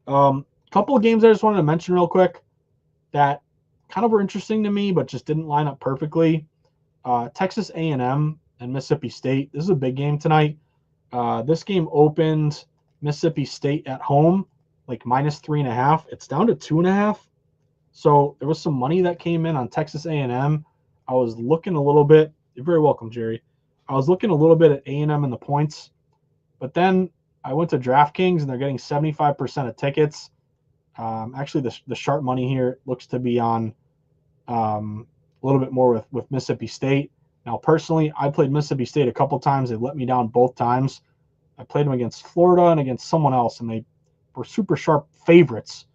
Couple of games I just wanted to mention real quick that kind of were interesting to me, but just didn't line up perfectly. Texas A&M and Mississippi State. This is a big game tonight. This game opened Mississippi State at home, like minus 3.5. It's down to 2.5. So there was some money that came in on Texas A&M. I was looking a little bit. You're very welcome, Jerry. I was looking a little bit at A&M and the points, but then I went to DraftKings and they're getting 75% of tickets. Actually, the sharp money here looks to be on a little bit more with Mississippi State. Now, personally, I played Mississippi State a couple times. They let me down both times. I played them against Florida and against someone else, and they were super sharp favorites,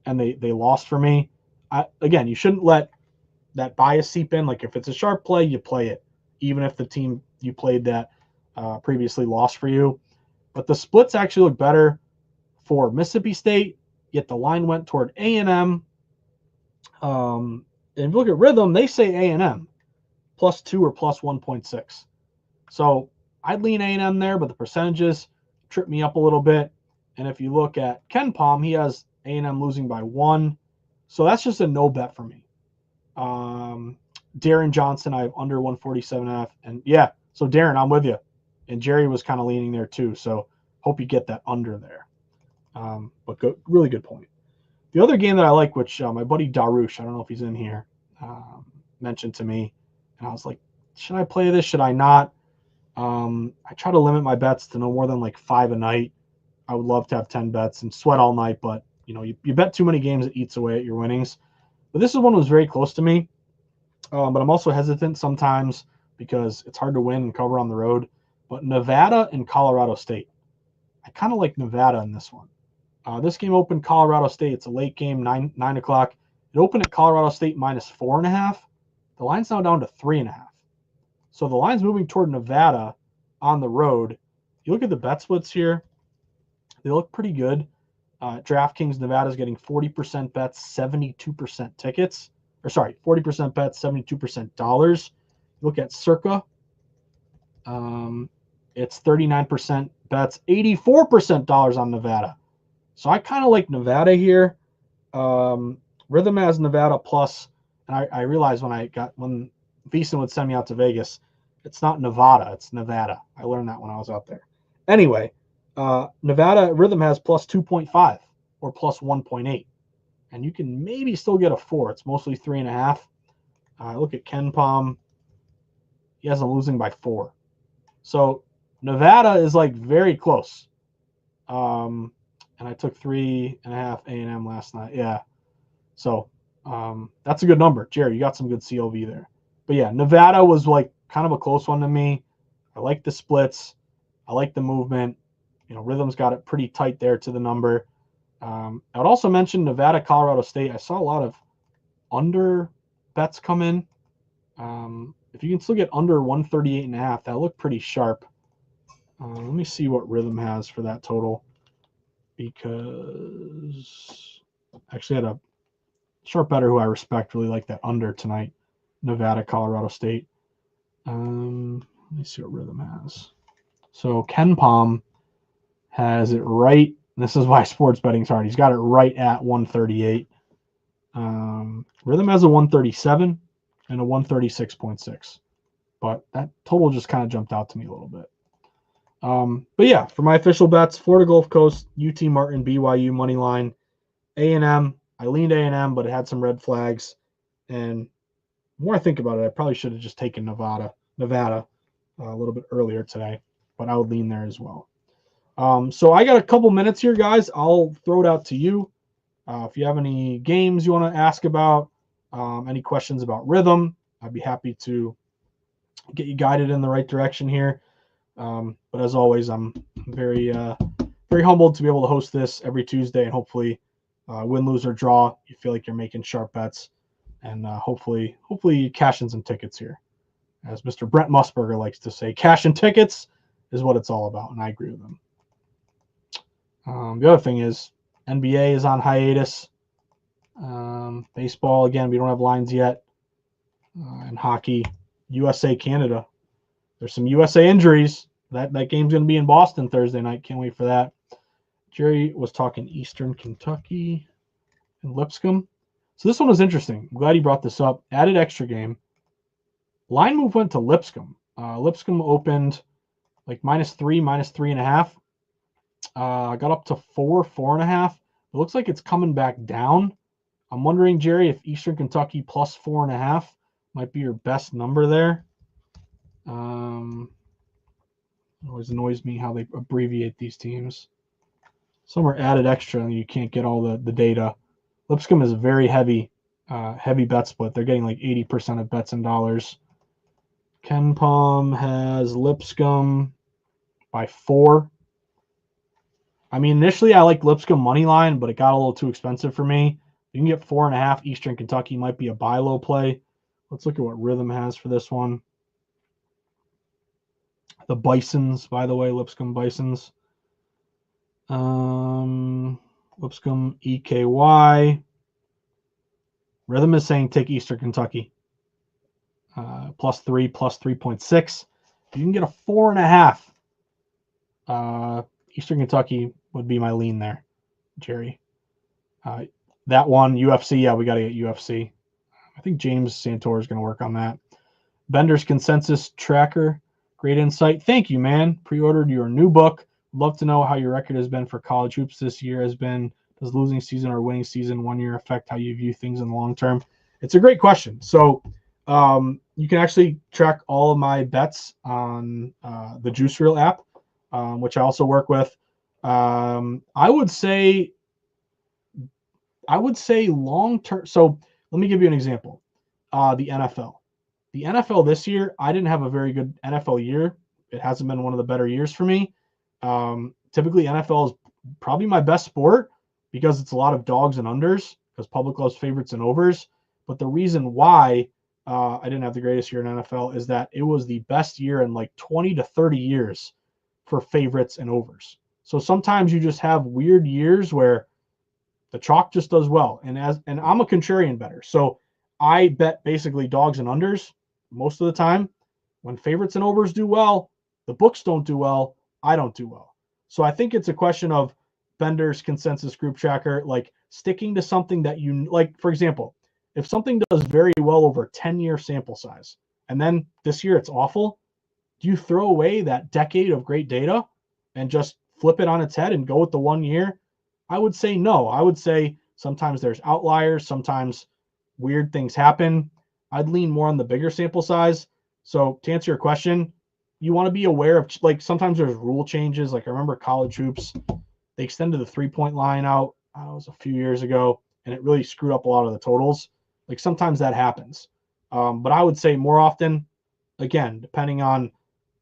and they lost for me. Again, you shouldn't let that bias seep in. Like, if it's a sharp play, you play it, even if the team you played that previously lost for you. But the splits actually look better for Mississippi State, yet the line went toward A&M. And if you look at Rhythm, they say A&M +2 or +1.6. So I'd lean A&M there, but the percentages trip me up a little bit. And if you look at KenPom, he has A&M losing by 1. So that's just a no bet for me. Darren Johnson, I have under 147.5. And yeah, so Darren, I'm with you. And Jerry was kind of leaning there too. So hope you get that under there. But really good point. The other game that I like, which my buddy Darush, I don't know if he's in here, mentioned to me. And I was like, should I play this? Should I not? I try to limit my bets to no more than like 5 a night. I would love to have 10 bets and sweat all night, but you bet too many games, it eats away at your winnings. But this is one that was very close to me. But I'm also hesitant sometimes because it's hard to win and cover on the road. But Nevada and Colorado State. I kind of like Nevada in this one. This game opened Colorado State. It's a late game, 9 o'clock. It opened at Colorado State -4.5. The line's now down to 3.5. So the line's moving toward Nevada on the road. You look at the bet splits here, they look pretty good. DraftKings Nevada's getting 40% bets, 72% tickets. Or sorry, 40% bets, 72% dollars. You look at Circa, it's 39% bets, 84% dollars on Nevada. So I kind of like Nevada here. Rhythm has Nevada plus, and I realized when Beeson would send me out to Vegas, it's not Nevada, it's Nevada. I learned that when I was out there. Anyway, Nevada Rhythm has plus 2.5 or plus 1.8. And you can maybe still get a 4. It's mostly 3.5. Look at KenPom. He has them losing by 4. So Nevada is like very close. And I took 3.5 A&M last night. Yeah. So that's a good number. Jerry, you got some good CLV there. But yeah, Nevada was like kind of a close one to me. I like the splits. I like the movement. Rhythm's got it pretty tight there to the number. I would also mention Nevada, Colorado State. I saw a lot of under bets come in. If you can still get under 138.5, that looked pretty sharp. Let me see what Rhythm has for that total, because I actually had a sharp better who I respect really like that under tonight. Nevada, Colorado State. Let me see what Rhythm has. So KenPom has it right. This is why sports betting's hard. He's got it right at 138. Rhythm has a 137 and a 136.6. But that total just kind of jumped out to me a little bit. But yeah, for my official bets, Florida Gulf Coast, UT Martin, BYU money line, A&M. I leaned A&M, but it had some red flags. And the more I think about it, I probably should have just taken Nevada a little bit earlier today. But I would lean there as well. So I got a couple minutes here, guys. I'll throw it out to you. If you have any games you want to ask about, any questions about Rhythm, I'd be happy to get you guided in the right direction here. But as always, I'm very, very humbled to be able to host this every Tuesday, and hopefully, win, lose, or draw, you feel like you're making sharp bets, and hopefully you cash in some tickets here. As Mr. Brent Musburger likes to say, cash and tickets is what it's all about, and I agree with him. The other thing is NBA is on hiatus. Baseball, again, we don't have lines yet. And hockey, USA, Canada. There's some USA injuries. That game's going to be in Boston Thursday night. Can't wait for that. Jerry was talking Eastern Kentucky and Lipscomb. So this one was interesting. I'm glad he brought this up. Added extra game. Line move went to Lipscomb. Lipscomb opened like -3, -3.5. Got up to 4, 4.5. It looks like it's coming back down. I'm wondering, Jerry, if Eastern Kentucky plus 4.5 might be your best number there. It always annoys me how they abbreviate these teams. Some are added extra and you can't get all the data. Lipscomb is a very heavy bet split. They're getting like 80% of bets in dollars. KenPom has Lipscomb by 4. I mean, initially I liked Lipscomb money line, but it got a little too expensive for me. You can get 4.5. Eastern Kentucky might be a buy low play. Let's look at what Rhythm has for this one. The Bisons, by the way, Lipscomb Bisons. Lipscomb EKY. Rhythm is saying take Eastern Kentucky. +3, +3.6. If you can get a 4.5, Eastern Kentucky would be my lean there, Jerry. That one, UFC, yeah, we got to get UFC. I think James Santor is going to work on that. Bender's Consensus Tracker, great insight. Thank you, man. Pre-ordered your new book. Love to know how your record has been for college hoops this year. Does losing season or winning season 1 year affect how you view things in the long term? It's a great question. So you can actually track all of my bets on the Juice Reel app, which I also work with. I would say long term. So let me give you an example. The NFL. The NFL this year, I didn't have a very good NFL year. It hasn't been one of the better years for me. Typically, NFL is probably my best sport because it's a lot of dogs and unders because public loves favorites and overs. But the reason why I didn't have the greatest year in NFL is that it was the best year in like 20 to 30 years for favorites and overs. So sometimes you just have weird years where the chalk just does well. And I'm a contrarian bettor. So I bet basically dogs and unders most of the time. When favorites and overs do well, the books don't do well. I don't do well. So I think it's a question of Bender's Consensus Group Tracker, like sticking to something that you like. For example, if something does very well over 10-year sample size, and then this year it's awful, do you throw away that decade of great data and just flip it on its head and go with the 1 year? I would say no. I would say sometimes there's outliers, sometimes weird things happen. I'd lean more on the bigger sample size. So to answer your question, you want to be aware of, like, sometimes there's rule changes. Like I remember college hoops, they extended the 3-point line out. It was a few years ago, and it really screwed up a lot of the totals. Like sometimes that happens. But I would say more often, again, depending on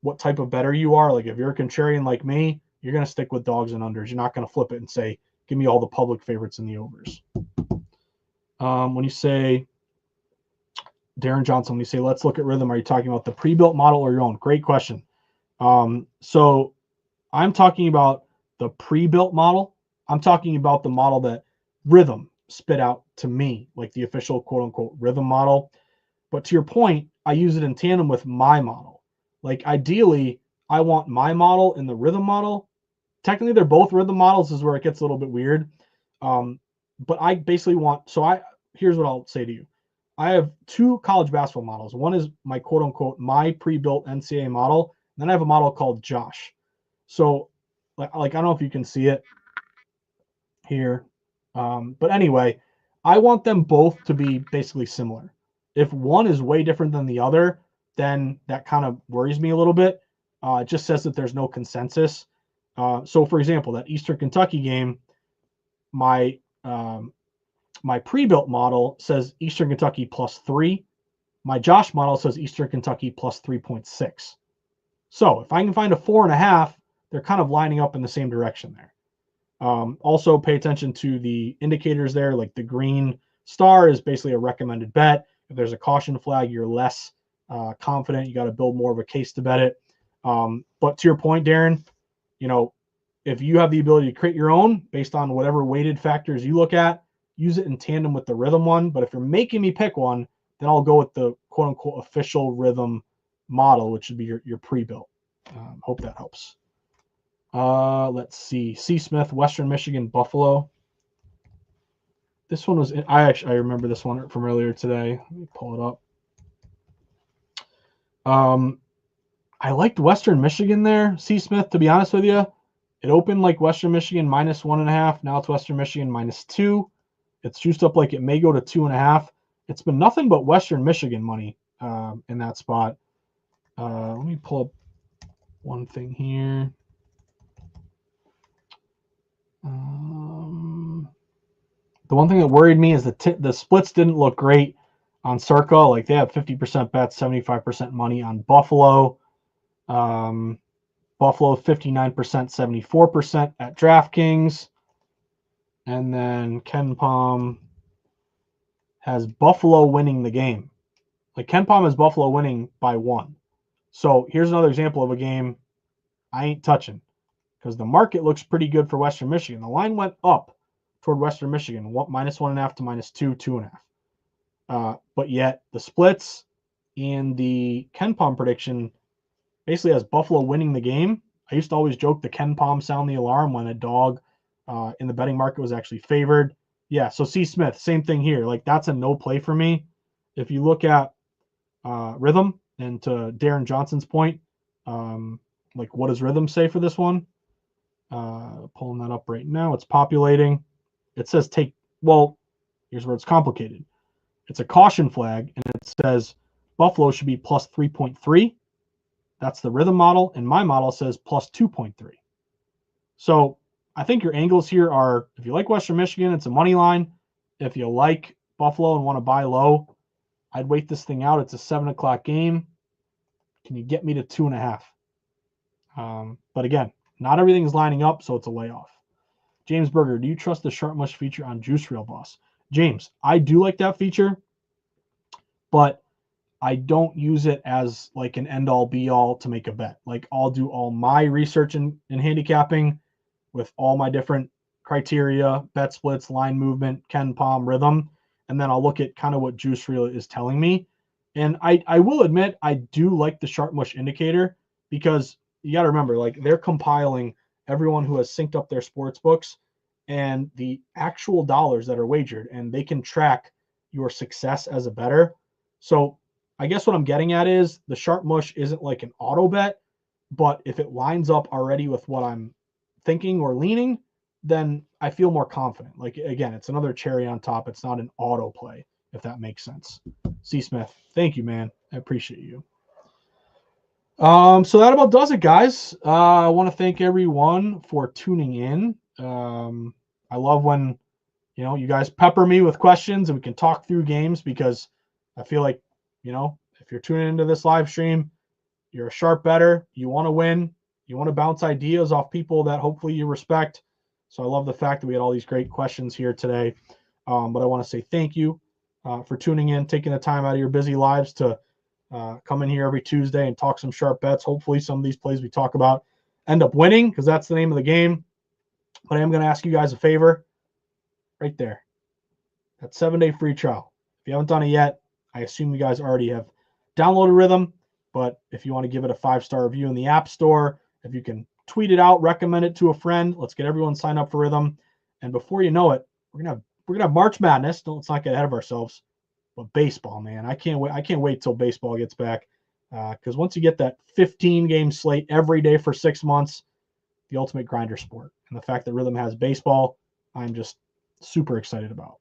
what type of bettor you are, like if you're a contrarian like me, you're going to stick with dogs and unders. You're not going to flip it and say, give me all the public favorites and the overs. When you say, Darren Johnson, when you say, let's look at rhythm, are you talking about the pre-built model or your own? Great question. So I'm talking about the pre-built model. I'm talking about the model that Rhythm spit out to me, like the official quote unquote Rhythm model. But to your point, I use it in tandem with my model. Like ideally, I want my model and the Rhythm model. Technically, they're both Rhythm models. This is where it gets a little bit weird. But I basically want, here's what I'll say to you. I have two college basketball models. One is my quote unquote, my pre-built NCAA model. And then I have a model called Josh. So like I don't know if you can see it here. But anyway, I want them both to be basically similar. If one is way different than the other, then that kind of worries me a little bit. It just says that there's no consensus. So for example, that Eastern Kentucky game, my pre-built model says Eastern Kentucky +3. My Josh model says Eastern Kentucky +3.6. So if I can find a 4.5, they're kind of lining up in the same direction there. Also pay attention to the indicators there, like the green star is basically a recommended bet. If there's a caution flag, you're less confident. You got to build more of a case to bet it. But to your point, Darren, if you have the ability to create your own based on whatever weighted factors you look at, use it in tandem with the Rhythm one. But if you're making me pick one, then I'll go with the quote unquote official Rhythm model, which would be your pre-built. Hope that helps. Let's see. C. Smith, Western Michigan, Buffalo. This one was, I remember this one from earlier today. Let me pull it up. I liked Western Michigan there, C. Smith, to be honest with you. It opened like Western Michigan -1.5. Now it's Western Michigan -2. It's juiced up like it may go to 2.5. It's been nothing but Western Michigan money in that spot. Let me pull up one thing here. The one thing that worried me is the splits didn't look great on Circa. Like they have 50% bets, 75% money on Buffalo. Buffalo 59%, 74% at DraftKings. And then Ken Palm has Buffalo winning the game. Like Ken Palm has Buffalo winning by 1. So here's another example of a game I ain't touching because the market looks pretty good for Western Michigan. The line went up toward Western Michigan, -1.5 to -2, 2.5. But yet the splits and the Ken Palm prediction basically has Buffalo winning the game. I used to always joke the Ken Palm sound the alarm when a dog in the betting market was actually favored. Yeah, so C. Smith, same thing here. Like, that's a no play for me. If you look at Rhythm, and to Darren Johnson's point, like, what does Rhythm say for this one? Pulling that up right now. It's populating. It says well, here's where it's complicated. It's a caution flag, and it says Buffalo should be plus 3.3. That's the Rhythm model, and my model says plus 2.3. So I think your angles here are, if you like Western Michigan, it's a money line. If you like Buffalo and want to buy low, I'd wait this thing out. It's a 7 o'clock game. Can you get me to 2.5? But again, not everything's lining up, so it's a layoff. James Berger, do you trust the Sharp Mush feature on Juice Reel, boss? James, I do like that feature, but I don't use it as like an end-all be-all to make a bet. Like, I'll do all my research in handicapping with all my different criteria, bet splits, line movement, Ken Palm, Rhythm, and then I'll look at kind of what Juice Reel is telling me. And I will admit, I do like the Sharp Mush indicator, because you got to remember, like, they're compiling everyone who has synced up their sports books and the actual dollars that are wagered, and they can track your success as a bettor. So I guess what I'm getting at is the Sharp Mush isn't like an auto bet, but if it lines up already with what I'm thinking or leaning, then I feel more confident. Like, again, it's another cherry on top. It's not an auto play, if that makes sense. C. Smith, thank you, man. I appreciate you. So that about does it, guys. I want to thank everyone for tuning in. I love when, you guys pepper me with questions and we can talk through games, because I feel like, if you're tuning into this live stream, you're a sharp bettor, you want to win, you want to bounce ideas off people that hopefully you respect. So I love the fact that we had all these great questions here today. But I want to say thank you for tuning in, taking the time out of your busy lives to come in here every Tuesday and talk some sharp bets. Hopefully some of these plays we talk about end up winning, because that's the name of the game. But I am going to ask you guys a favor right there. That 7-day free trial. If you haven't done it yet, I assume you guys already have downloaded Rhythm. But if you want to give it a 5-star review in the App Store, if you can tweet it out, recommend it to a friend. Let's get everyone signed up for Rhythm. And before you know it, we're gonna have March Madness. Let's not get ahead of ourselves. But baseball, man, I can't wait. I can't wait till baseball gets back, because once you get that 15-game slate every day for 6 months, the ultimate grinder sport. And the fact that Rhythm has baseball, I'm just super excited about.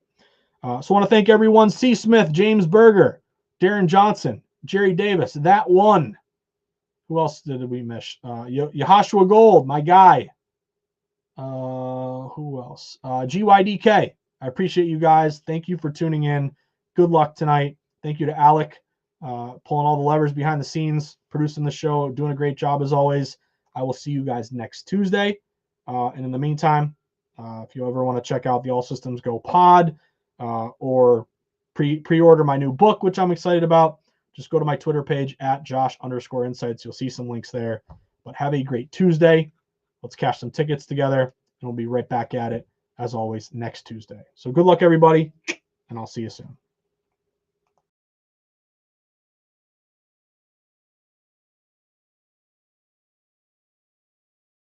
So I want to thank everyone: C. Smith, James Berger, Darren Johnson, Jerry Davis. That one. Who else did we miss? Yahashua Gold, my guy. Who else? GYDK. I appreciate you guys. Thank you for tuning in. Good luck tonight. Thank you to Alec, pulling all the levers behind the scenes, producing the show, doing a great job as always. I will see you guys next Tuesday. And in the meantime, if you ever want to check out the All Systems Go pod, or pre-order my new book, which I'm excited about, just go to my Twitter page at Josh_Insights. You'll see some links there. But have a great Tuesday. Let's cash some tickets together, and we'll be right back at it, as always, next Tuesday. So good luck, everybody, and I'll see you soon.